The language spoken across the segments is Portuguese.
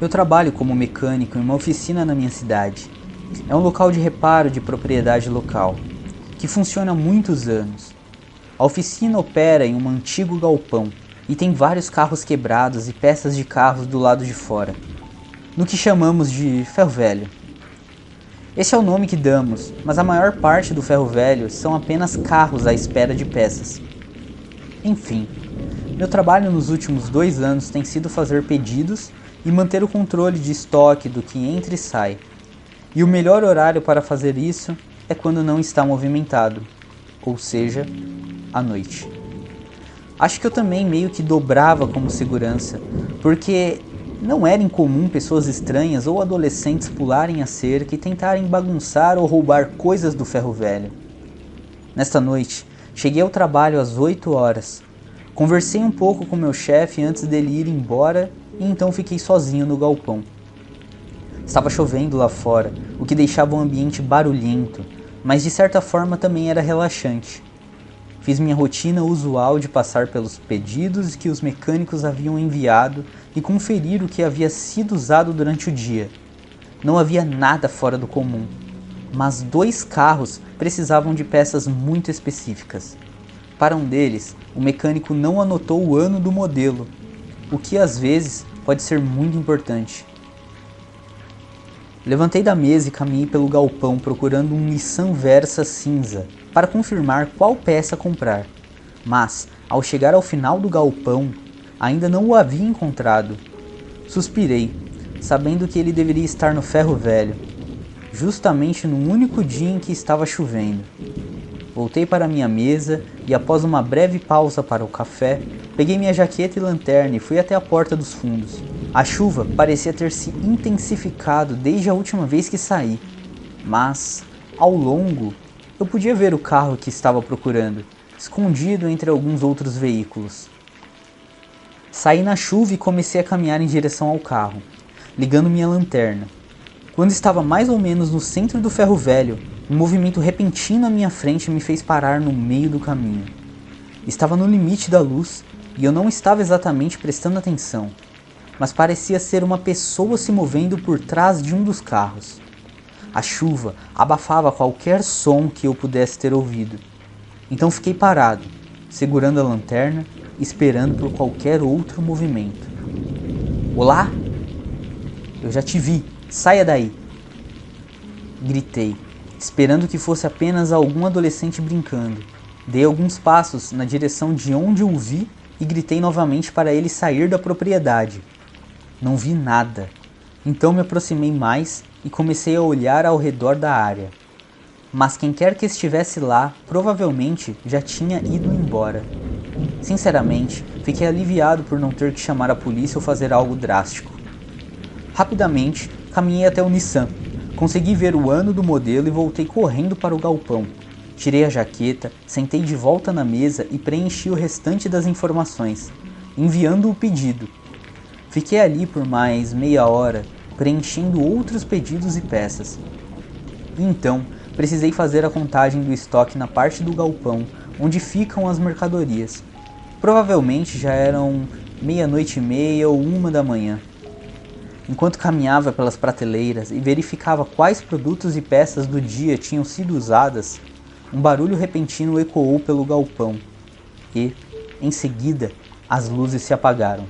Eu trabalho como mecânico em uma oficina na minha cidade. É um local de reparo de propriedade local, que funciona há muitos anos. A oficina opera em um antigo galpão e tem vários carros quebrados e peças de carros do lado de fora, no que chamamos de ferro velho. Esse é o nome que damos, mas a maior parte do ferro velho são apenas carros à espera de peças. Enfim, meu trabalho nos últimos 2 anos tem sido fazer pedidos e manter o controle de estoque do que entra e sai. E o melhor horário para fazer isso é quando não está movimentado, ou seja, à noite. Acho que eu também meio que dobrava como segurança, porque não era incomum pessoas estranhas ou adolescentes pularem a cerca e tentarem bagunçar ou roubar coisas do ferro velho. Nesta noite, cheguei ao trabalho às 8 horas. Conversei um pouco com meu chefe antes dele ir embora e então fiquei sozinho no galpão. Estava chovendo lá fora, o que deixava o ambiente barulhento, mas de certa forma também era relaxante. Fiz minha rotina usual de passar pelos pedidos que os mecânicos haviam enviado e conferir o que havia sido usado durante o dia. Não havia nada fora do comum, mas 2 carros precisavam de peças muito específicas. Para um deles, o mecânico não anotou o ano do modelo, o que às vezes pode ser muito importante. Levantei da mesa e caminhei pelo galpão procurando um Nissan Versa cinza para confirmar qual peça comprar, mas ao chegar ao final do galpão ainda não o havia encontrado. Suspirei, sabendo que ele deveria estar no ferro velho, justamente no único dia em que estava chovendo. Voltei para minha mesa e após uma breve pausa para o café, peguei minha jaqueta e lanterna e fui até a porta dos fundos. A chuva parecia ter se intensificado desde a última vez que saí, mas, ao longo, eu podia ver o carro que estava procurando, escondido entre alguns outros veículos. Saí na chuva e comecei a caminhar em direção ao carro, ligando minha lanterna. Quando estava mais ou menos no centro do ferro velho, um movimento repentino à minha frente me fez parar no meio do caminho. Estava no limite da luz e eu não estava exatamente prestando atenção, mas parecia ser uma pessoa se movendo por trás de um dos carros. A chuva abafava qualquer som que eu pudesse ter ouvido. Então fiquei parado, segurando a lanterna, esperando por qualquer outro movimento. Olá? Eu já te vi, saia daí! Gritei, esperando que fosse apenas algum adolescente brincando. Dei alguns passos na direção de onde o vi e gritei novamente para ele sair da propriedade. Não vi nada. Então me aproximei mais e comecei a olhar ao redor da área. Mas quem quer que estivesse lá, provavelmente já tinha ido embora. Sinceramente, fiquei aliviado por não ter que chamar a polícia ou fazer algo drástico. Rapidamente, caminhei até o Nissan. Consegui ver o ano do modelo e voltei correndo para o galpão. Tirei a jaqueta, sentei de volta na mesa e preenchi o restante das informações, enviando o pedido. Fiquei ali por mais meia hora, preenchendo outros pedidos e peças. E então, precisei fazer a contagem do estoque na parte do galpão, onde ficam as mercadorias. Provavelmente já eram 00:30 ou 1 da manhã. Enquanto caminhava pelas prateleiras e verificava quais produtos e peças do dia tinham sido usadas, um barulho repentino ecoou pelo galpão e, em seguida, as luzes se apagaram.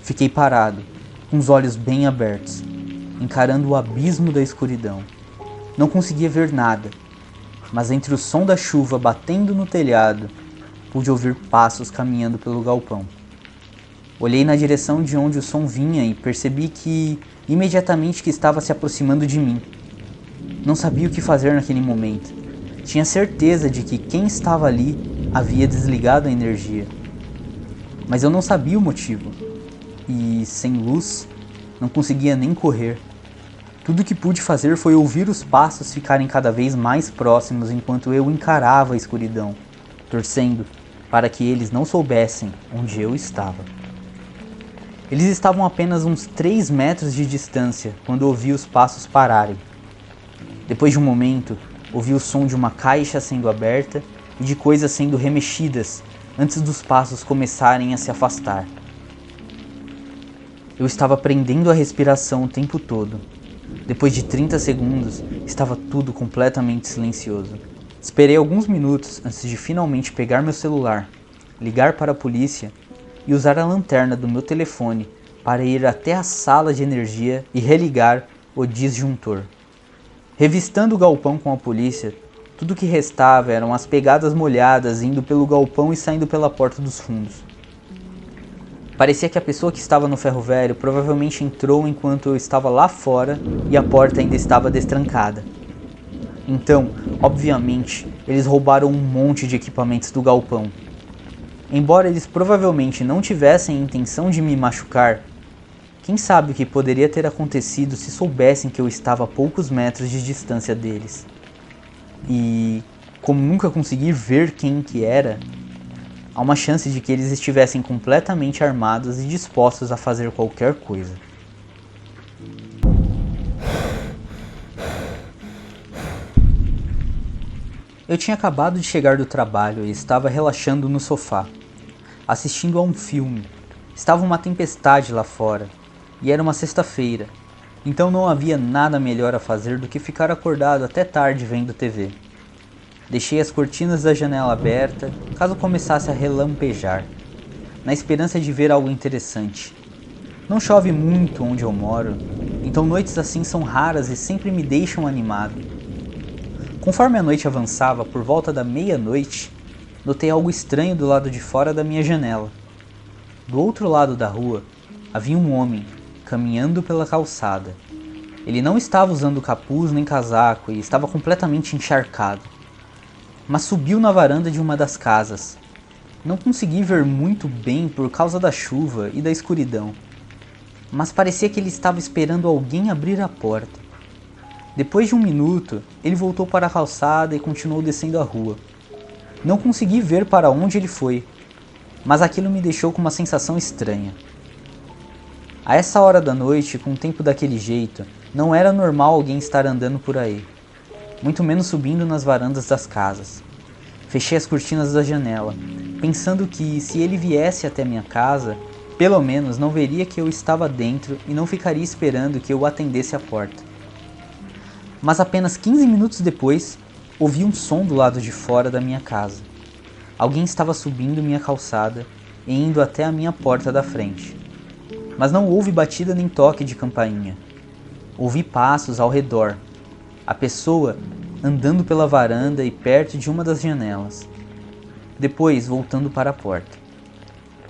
Fiquei parado, com os olhos bem abertos, encarando o abismo da escuridão. Não conseguia ver nada, mas entre o som da chuva batendo no telhado, pude ouvir passos caminhando pelo galpão. Olhei na direção de onde o som vinha e percebi que, imediatamente que estava se aproximando de mim. Não sabia o que fazer naquele momento. Tinha certeza de que quem estava ali havia desligado a energia. Mas eu não sabia o motivo. E, sem luz, não conseguia nem correr. Tudo o que pude fazer foi ouvir os passos ficarem cada vez mais próximos enquanto eu encarava a escuridão, torcendo para que eles não soubessem onde eu estava. Eles estavam a apenas uns 3 metros de distância quando ouvi os passos pararem. Depois de um momento, ouvi o som de uma caixa sendo aberta e de coisas sendo remexidas antes dos passos começarem a se afastar. Eu estava prendendo a respiração o tempo todo. Depois de 30 segundos, estava tudo completamente silencioso. Esperei alguns minutos antes de finalmente pegar meu celular, ligar para a polícia e usar a lanterna do meu telefone para ir até a sala de energia e religar o disjuntor. Revistando o galpão com a polícia, tudo que restava eram as pegadas molhadas indo pelo galpão e saindo pela porta dos fundos. Parecia que a pessoa que estava no ferro velho provavelmente entrou enquanto eu estava lá fora e a porta ainda estava destrancada. Então, obviamente, eles roubaram um monte de equipamentos do galpão. Embora eles provavelmente não tivessem a intenção de me machucar, quem sabe o que poderia ter acontecido se soubessem que eu estava a poucos metros de distância deles. E, como nunca consegui ver quem que era, há uma chance de que eles estivessem completamente armados e dispostos a fazer qualquer coisa. Eu tinha acabado de chegar do trabalho e estava relaxando no sofá, assistindo a um filme. Estava uma tempestade lá fora, e era uma sexta-feira, então não havia nada melhor a fazer do que ficar acordado até tarde vendo TV. Deixei as cortinas da janela aberta, caso começasse a relampejar, na esperança de ver algo interessante. Não chove muito onde eu moro, então noites assim são raras e sempre me deixam animado. Conforme a noite avançava, por volta da meia-noite, notei algo estranho do lado de fora da minha janela. Do outro lado da rua, havia um homem, caminhando pela calçada. Ele não estava usando capuz nem casaco e estava completamente encharcado, mas subiu na varanda de uma das casas. Não consegui ver muito bem por causa da chuva e da escuridão, mas parecia que ele estava esperando alguém abrir a porta. Depois de um minuto, ele voltou para a calçada e continuou descendo a rua. Não consegui ver para onde ele foi, mas aquilo me deixou com uma sensação estranha. A essa hora da noite, com o tempo daquele jeito, não era normal alguém estar andando por aí, muito menos subindo nas varandas das casas. Fechei as cortinas da janela, pensando que, se ele viesse até minha casa, pelo menos não veria que eu estava dentro e não ficaria esperando que eu atendesse a porta. Mas apenas 15 minutos depois, ouvi um som do lado de fora da minha casa. Alguém estava subindo minha calçada e indo até a minha porta da frente. Mas não houve batida nem toque de campainha. Ouvi passos ao redor. A pessoa andando pela varanda e perto de uma das janelas. Depois voltando para a porta.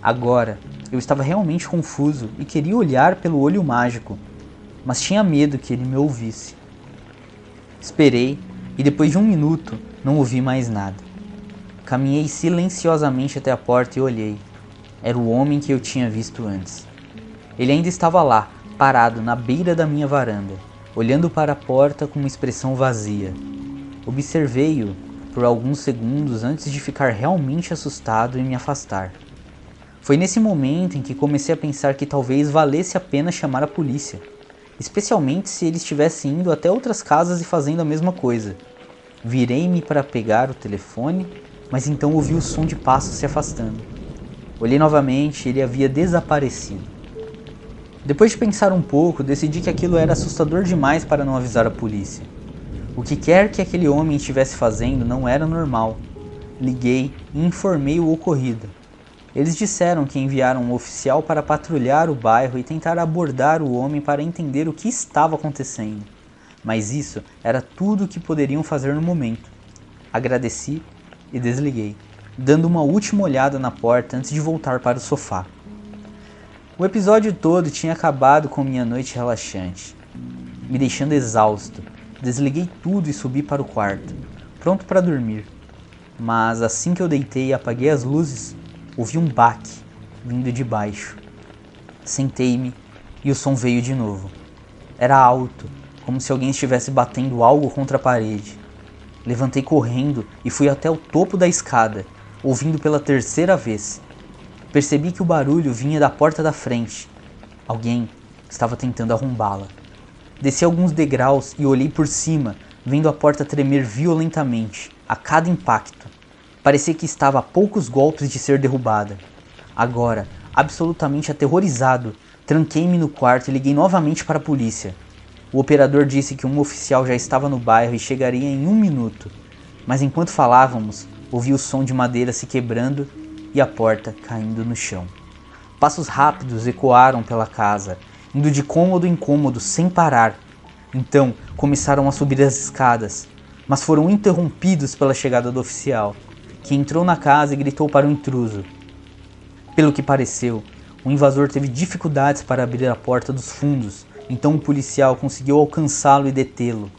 Agora, eu estava realmente confuso e queria olhar pelo olho mágico, mas tinha medo que ele me ouvisse. Esperei e depois de um minuto não ouvi mais nada. Caminhei silenciosamente até a porta e olhei. Era o homem que eu tinha visto antes. Ele ainda estava lá, parado na beira da minha varanda, olhando para a porta com uma expressão vazia. Observei-o por alguns segundos antes de ficar realmente assustado e me afastar. Foi nesse momento em que comecei a pensar que talvez valesse a pena chamar a polícia, especialmente se ele estivesse indo até outras casas e fazendo a mesma coisa. Virei-me para pegar o telefone, mas então ouvi o som de passos se afastando. Olhei novamente e ele havia desaparecido. Depois de pensar um pouco, decidi que aquilo era assustador demais para não avisar a polícia. O que quer que aquele homem estivesse fazendo não era normal. Liguei e informei o ocorrido. Eles disseram que enviaram um oficial para patrulhar o bairro e tentar abordar o homem para entender o que estava acontecendo. Mas isso era tudo o que poderiam fazer no momento. Agradeci e desliguei, dando uma última olhada na porta antes de voltar para o sofá. O episódio todo tinha acabado com minha noite relaxante, me deixando exausto. Desliguei tudo e subi para o quarto, pronto para dormir. Mas assim que eu deitei e apaguei as luzes, ouvi um baque vindo de baixo. Sentei-me e o som veio de novo. Era alto, como se alguém estivesse batendo algo contra a parede. Levantei correndo e fui até o topo da escada, ouvindo pela terceira vez. Percebi que o barulho vinha da porta da frente. Alguém estava tentando arrombá-la. Desci alguns degraus e olhei por cima, vendo a porta tremer violentamente, a cada impacto. Parecia que estava a poucos golpes de ser derrubada. Agora, absolutamente aterrorizado, Tranquei-me no quarto e liguei novamente para a polícia. O operador disse que um oficial já estava no bairro e chegaria em 1 minuto, mas enquanto falávamos, ouvi o som de madeira se quebrando e a porta caindo no chão. Passos rápidos ecoaram pela casa, indo de cômodo em cômodo sem parar. Então começaram a subir as escadas, mas foram interrompidos pela chegada do oficial, que entrou na casa e gritou para o intruso. Pelo que pareceu, o invasor teve dificuldades para abrir a porta dos fundos, então o policial conseguiu alcançá-lo e detê-lo.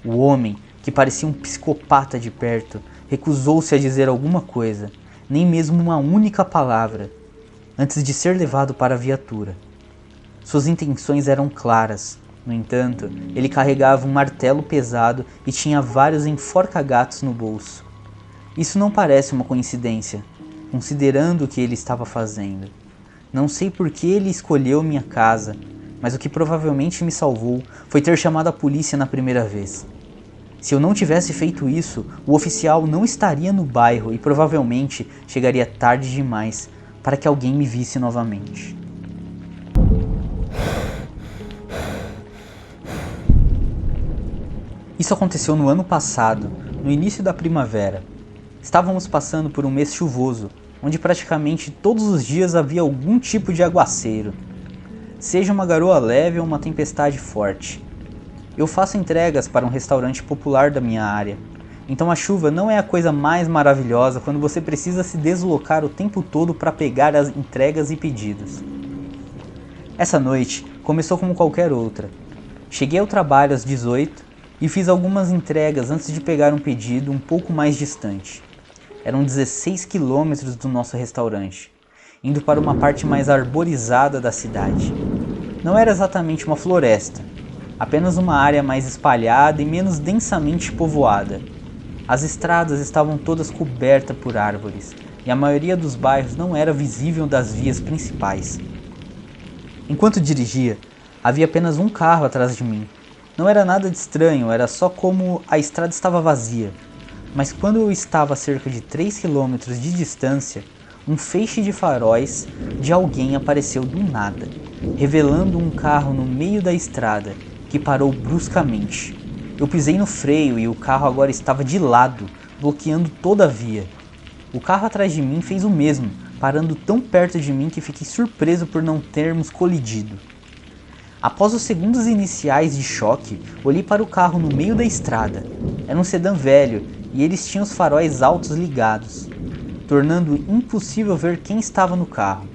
O homem, que parecia um psicopata de perto, recusou-se a dizer alguma coisa, nem mesmo uma única palavra, antes de ser levado para a viatura. Suas intenções eram claras. No entanto, ele carregava um martelo pesado e tinha vários enforca-gatos no bolso. Isso não parece uma coincidência, considerando o que ele estava fazendo. Não sei por que ele escolheu minha casa, mas o que provavelmente me salvou foi ter chamado a polícia na primeira vez. Se eu não tivesse feito isso, o oficial não estaria no bairro e provavelmente chegaria tarde demais para que alguém me visse novamente. Isso aconteceu no ano passado, no início da primavera. Estávamos passando por um mês chuvoso, onde praticamente todos os dias havia algum tipo de aguaceiro, seja uma garoa leve ou uma tempestade forte. Eu faço entregas para um restaurante popular da minha área, então a chuva não é a coisa mais maravilhosa quando você precisa se deslocar o tempo todo para pegar as entregas e pedidos. Essa noite começou como qualquer outra. Cheguei ao trabalho às 18 e fiz algumas entregas antes de pegar um pedido um pouco mais distante. Eram 16 quilômetros do nosso restaurante, indo para uma parte mais arborizada da cidade. Não era exatamente uma floresta, apenas uma área mais espalhada e menos densamente povoada. As estradas estavam todas cobertas por árvores, e a maioria dos bairros não era visível das vias principais. Enquanto dirigia, havia apenas um carro atrás de mim. Não era nada de estranho, era só como a estrada estava vazia. Mas quando eu estava a cerca de 3 quilômetros de distância, um feixe de faróis de alguém apareceu do nada, revelando um carro no meio da estrada, que parou bruscamente. Eu pisei no freio e o carro agora estava de lado, bloqueando toda a via. O carro atrás de mim fez o mesmo, parando tão perto de mim que fiquei surpreso por não termos colidido. Após os segundos iniciais de choque, olhei para o carro no meio da estrada. Era um sedã velho e eles tinham os faróis altos ligados, tornando impossível ver quem estava no carro.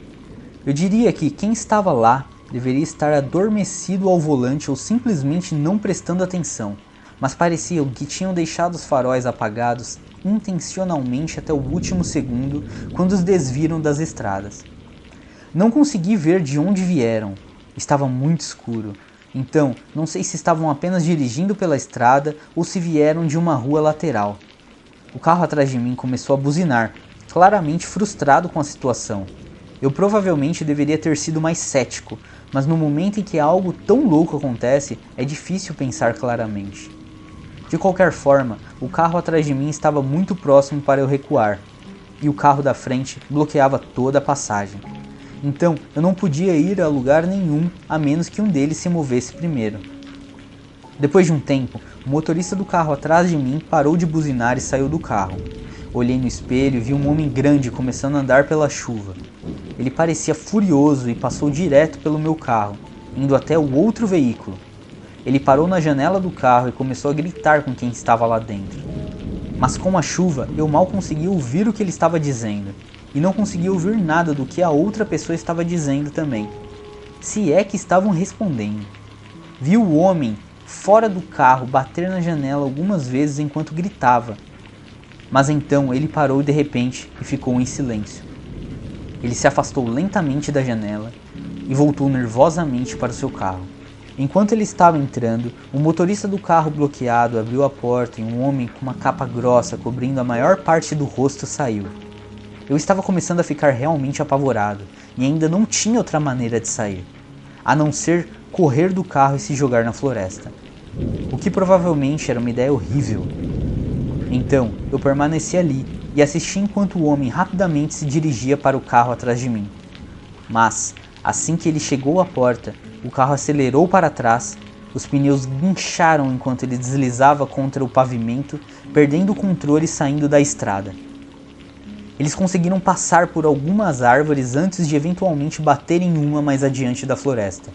Eu diria que quem estava lá deveria estar adormecido ao volante ou simplesmente não prestando atenção, mas parecia que tinham deixado os faróis apagados intencionalmente até o último segundo quando os desviram das estradas. Não consegui ver de onde vieram. Estava muito escuro, então não sei se estavam apenas dirigindo pela estrada ou se vieram de uma rua lateral. O carro atrás de mim começou a buzinar, claramente frustrado com a situação. Eu provavelmente deveria ter sido mais cético, mas no momento em que algo tão louco acontece, é difícil pensar claramente. De qualquer forma, o carro atrás de mim estava muito próximo para eu recuar, e o carro da frente bloqueava toda a passagem. Então eu não podia ir a lugar nenhum a menos que um deles se movesse primeiro. Depois de um tempo, o motorista do carro atrás de mim parou de buzinar e saiu do carro. Olhei no espelho e vi um homem grande começando a andar pela chuva. Ele parecia furioso e passou direto pelo meu carro, indo até o outro veículo. Ele parou na janela do carro e começou a gritar com quem estava lá dentro. Mas com a chuva, eu mal conseguia ouvir o que ele estava dizendo. E não conseguia ouvir nada do que a outra pessoa estava dizendo também. Se é que estavam respondendo. Vi o homem fora do carro bater na janela algumas vezes enquanto gritava. Mas então ele parou de repente e ficou em silêncio. Ele se afastou lentamente da janela e voltou nervosamente para o seu carro. Enquanto ele estava entrando, o motorista do carro bloqueado abriu a porta e um homem com uma capa grossa cobrindo a maior parte do rosto saiu. Eu estava começando a ficar realmente apavorado e ainda não tinha outra maneira de sair, a não ser correr do carro e se jogar na floresta. O que provavelmente era uma ideia horrível. Então eu permaneci ali e assisti enquanto o homem rapidamente se dirigia para o carro atrás de mim. Mas, Assim que ele chegou à porta, o carro acelerou para trás, os pneus guincharam enquanto ele deslizava contra o pavimento, perdendo o controle e saindo da estrada. Eles conseguiram passar por algumas árvores antes de eventualmente bater em uma mais adiante da floresta.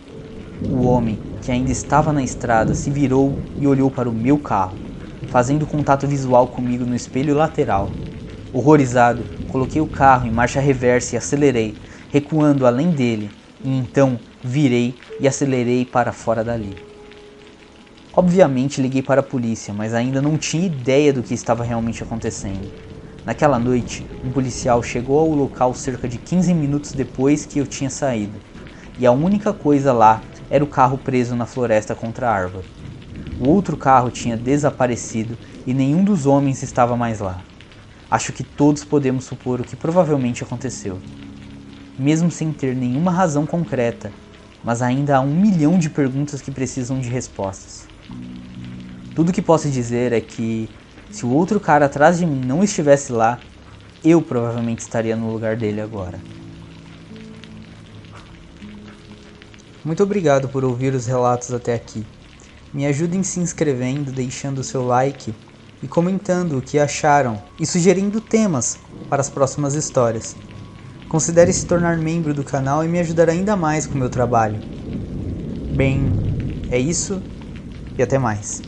O homem, que ainda estava na estrada, se virou e olhou para o meu carro, fazendo contato visual comigo no espelho lateral. Horrorizado, coloquei o carro em marcha reversa e acelerei, recuando além dele, e então virei e acelerei para fora dali. Obviamente liguei para a polícia, mas ainda não tinha ideia do que estava realmente acontecendo. Naquela noite, um policial chegou ao local cerca de 15 minutos depois que eu tinha saído, e a única coisa lá era o carro preso na floresta contra a árvore. O outro carro tinha desaparecido e nenhum dos homens estava mais lá. Acho que todos podemos supor o que provavelmente aconteceu. Mesmo sem ter nenhuma razão concreta, mas ainda há 1 milhão de perguntas que precisam de respostas. Tudo que posso dizer é que, se o outro cara atrás de mim não estivesse lá, eu provavelmente estaria no lugar dele agora. Muito obrigado por ouvir os relatos até aqui. Me ajudem se inscrevendo, deixando seu like e comentando o que acharam e sugerindo temas para as próximas histórias. Considere se tornar membro do canal e me ajudar ainda mais com o meu trabalho. Bem, é isso e até mais.